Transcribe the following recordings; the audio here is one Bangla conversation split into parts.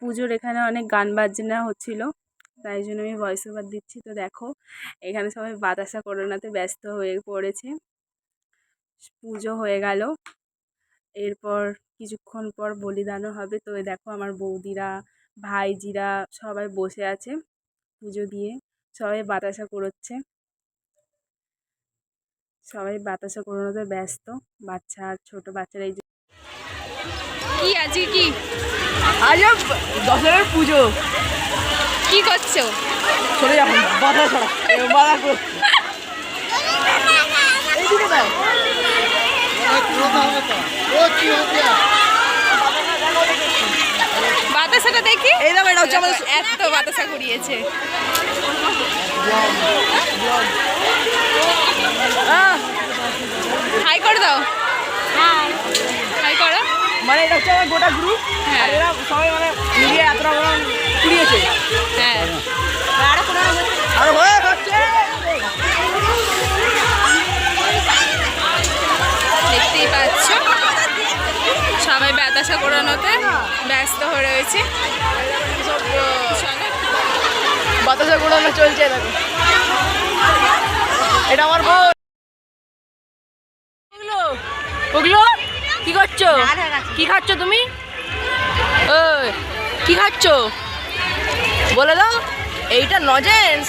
পুজোর এখানে অনেক গান বাজনা হচ্ছিল, তাই জন্য আমি ভয়েস ওভার দিচ্ছি। তো দেখো এখানে সবাই বাতাসা করোনাতে ব্যস্ত হয়ে পড়েছে। পুজো হয়ে গেল, এরপর কিছুক্ষণ পর বলিদানও হবে। তো দেখো আমার বৌদিরা ভাইজিরা সবাই বসে আছে পুজো দিয়ে, সবাই বাতাসা কুড়োচ্ছে, সবাই বাতাসা কুড়োনোতে ব্যস্ত, বাচ্চা আর ছোট বাচ্চারা। এই যে কি আজকে কি আজ দশরার পুজো, কি করছো? চলে যাবো বাতাসা বাধা করছি। বাতাসাটা দেখি। এই দেখো এটা হচ্ছে আমাদের এত বাতাসা কুড়িয়েছে। হাই করে দাও, হাই করো। মানে এটা হচ্ছে আমার গোটা গ্রুপ, হ্যাঁ এরা সবাই মানে মিলিয়ে এতটা বড় কুড়িয়েছে। হ্যাঁ আরো হয়ে যাচ্ছে, দেখতেই পাচ্ছ সবাই বাতাসা কোড়ানোতে ব্যস্ত হয়ে রয়েছে। বাতাসা কুড়ানো চলছে। দেখো এটা আমার বউ। ওগুলো কি করছো? কি খাচ্ছ তুমি? কি খাচ্ছ বলে দাও। এইটা নজেন্স।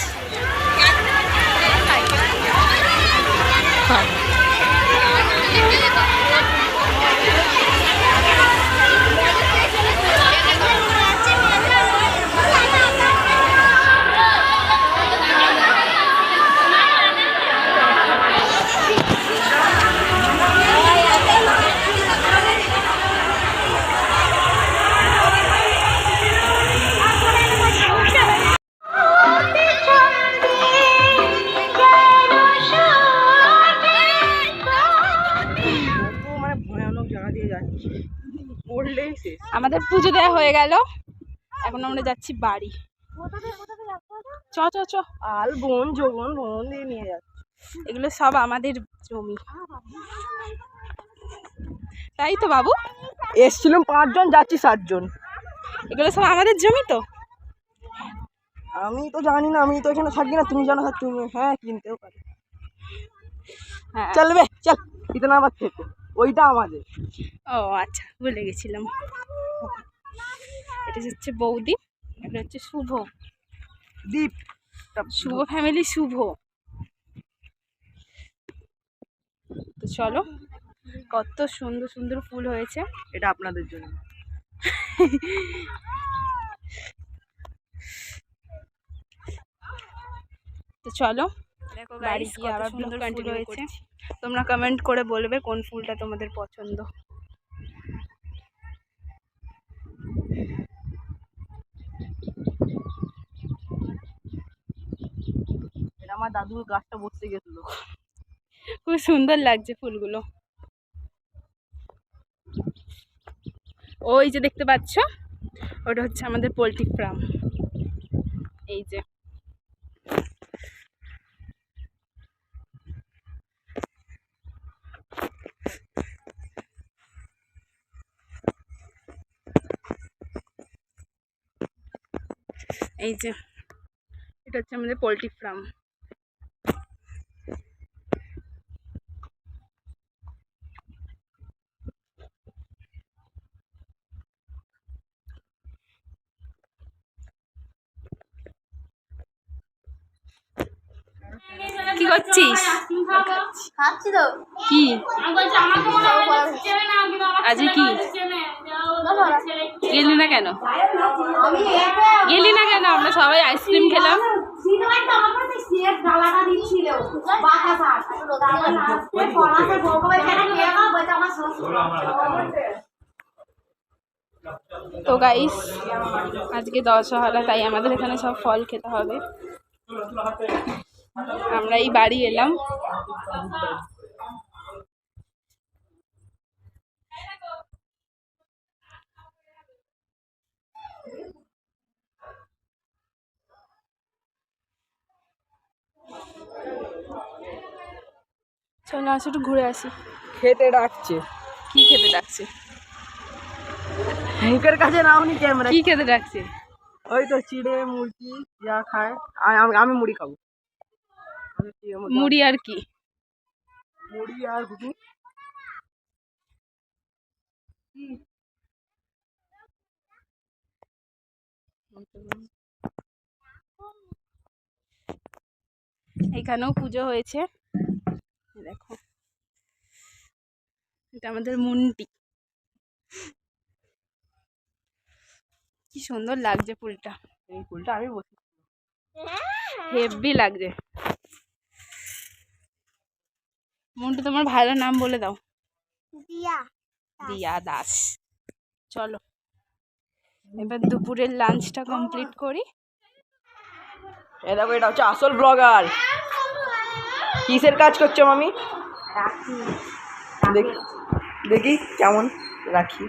আমাদের পুজো দেওয়া হয়ে গেল, এখন আমরা যাচ্ছি বাড়ি। চ চ চ। আল বোন যোগন বোন দিয়ে নিয়ে যাচ্ছে। এগুলো সব আমাদের জমি, তাই তো বাবু? এসছিলাম 5 জন, যাচ্ছি 7 জন। এগুলো সব আমাদের জমি তো। আমি তো জানি না, আমি তো এখানে থাকি না। তুমি জানো? তুমি হ্যাঁ কিনতেও পারি। হ্যাঁ চলবে চল, ইতনা আবার থেকে ওইটা আমাদের। ও আচ্ছা, ভুলে গেছিলাম। এটা হচ্ছে বৌদি, এটা হচ্ছে শুভ দীপ, শুভ ফ্যামিলি শুভ। তো চলো, কত সুন্দর সুন্দর ফুল হয়েছে। এটা আপনাদের জন্য। তো চলো দেখো বাড়ি গিয়ে আবার ব্লগ কন্টিনিউ হয়েছে। তোমরা কমেন্ট করে বলবে কোন ফুলটা তোমাদের পছন্দ। এটা আমার দাদুর গাছটা বসতে গেছিল, খুব সুন্দর লাগছে ফুলগুলো। ওই যে দেখতে পাচ্ছ, ওটা হচ্ছে আমাদের পোলট্রি ফার্ম। এই যে এই যে এটা হচ্ছে আমাদের পোলট্রি ফার্ম। কি করছিস? খাচ্ছি তো। কি আজকে কি গেলি না কেন? গেলি না কেন? আমরা সবাই আইসক্রিম খেলাম। তো গাইস আজকে দশহরা, তাই আমাদের এখানে সব ফল খেতে হবে। আমরা এই বাড়ি এলাম। চলো আসো একটু ঘুরে আসি। খেতে ডাকছে। কি খেতে ডাকছে? মুখের কাছে নাওনি ক্যামেরা। কি খেতে ডাকছে? ওই তো চিড়ে মুরগি যা খায়। আমি মুড়ি খাবো। মুড়ি আর কি? মুড়ি আর ঘুগনি। এখানেও পুজো হয়েছে, দেখো এটা আমাদের মুন্টি। কি সুন্দর লাগছে ফুলটা। এই ফুলটা আমি বসি। হেভি লাগছে। মুন্টু তোমার ভালো নাম বলে দাও। দিয়া দিয়া দাস। চলো এবার দুপুরের লাঞ্চটা কমপ্লিট করি। এই দেখো এটা হচ্ছে আসল ব্লগার। কিসের কাজ করছো মামি? দেখি দেখি কেমন রাখি।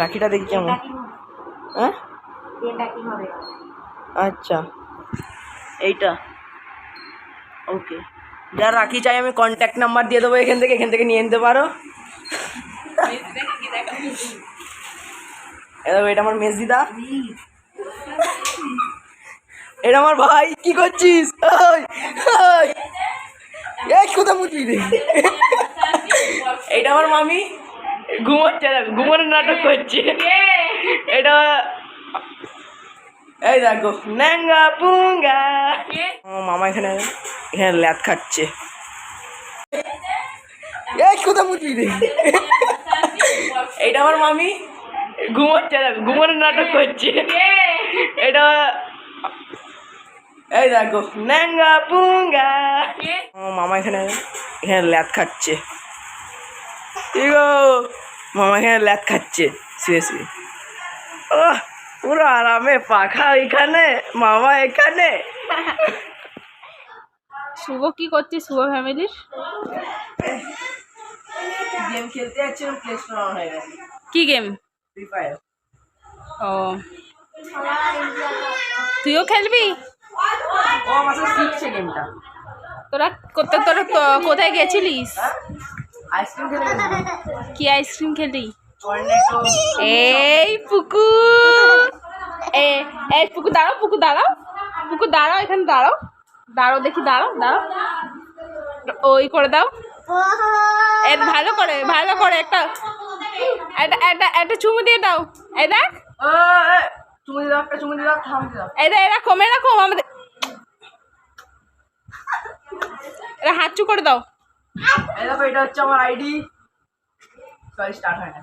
রাখিটা দেখি কেমন। হ্যাঁ আচ্ছা এইটা ওকে। যার রাখি চাই আমি কন্ট্যাক্ট নাম্বার দিয়ে দেবো, এখান থেকে নিয়ে নিতে পারো। এটা আমার মেজদিদা, এটা আমার ভাই। কি করছিস? এই কোথা মুচি রে। এটা আমার মামি ঘুমোচ্ছে, ঘুমানোর নাটক করছে। এটা এই দেখো ন্যাঙ্গা পুঙ্গা। আমার মামা এখানে ল্যাদ খাচ্ছে। এই কোথা মুচি রে। এটা আমার মামি ঘুমোচ্ছে, ঘুমানোর নাটক করছে। এটা এই দেখো ন্যাঙ্গা পুঙ্গা। আমার মামা এখানে ল্যাদ খাচ্ছে। ঠিক মামা এখানে ল্যাদ খাচ্ছে শুয়ে শুয়ে। ও পুরো আরামে পাখা এখানে, মামা এখানে। শুভ কি করছিস? শুভ ফ্যামিলির গেম খেলতে যাচ্ছিলাম, প্লে স্টোর অন হয়ে গেছে। কি গেম? Free fire. ও তুইও খেলবি? ও আমার সাথে শিখছে গেমটা। তোরা কোথায় গেছিলিস? আইসক্রিম খেলে গেছিলাম। কি আইসক্রিম খেলি? কর্নেটো। এই পুকু, এই পুকু দাঁড়াও, পুকু দাঁড়াও, পুকু দাঁড়াও, এখানে দাঁড়াও, দাঁড়াও দেখি, দাঁড়াও দাঁড়াও, ওই করে দাও। ভালো করে একটা একটা চুমু দিয়ে দাও। এই দেখ, চুমু দিলাম, একটা চুমু দিলাম, থাম দিলাম। এই দেখ, এরকম আমাদের এরা হাঁচু করে দাও। এই দেখো এটা হচ্ছে আমার আইডি। সরি স্টার্ট হয় না।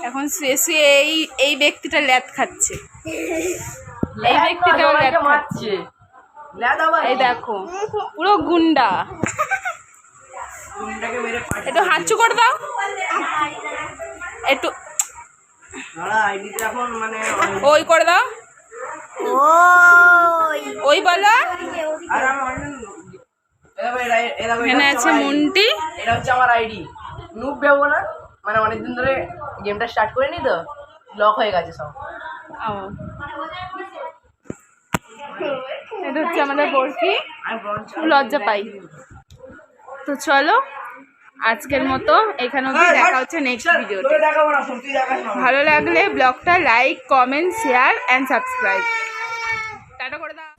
এখন শুয়ে শুয়ে এই ব্যক্তিটা ল্যাদ খাচ্ছে। এই ব্যক্তিটাও ল্যাদ খাচ্ছে। এই দেখো পুরো গুন্ডা। একটু হাঁচু করে দাও, একটু ওই করে দাও, ওই বলো। এখানে আছে মুন্টি। এটা হচ্ছে আমার আইডি। নুব ভেবো না, মানে অনেকদিন ধরে গেমটা স্টার্ট করিনি তো, লক হয়ে গেছে সব। এটা হচ্ছে আমাদের বরফি। লজ্জা পাই। তো চলো আজকের মতো এখানে অবধি, দেখা হচ্ছে নেক্সট ভিডিওতে। ভালো লাগলে ব্লগটা like, comment, share and subscribe. Tata করে দাও।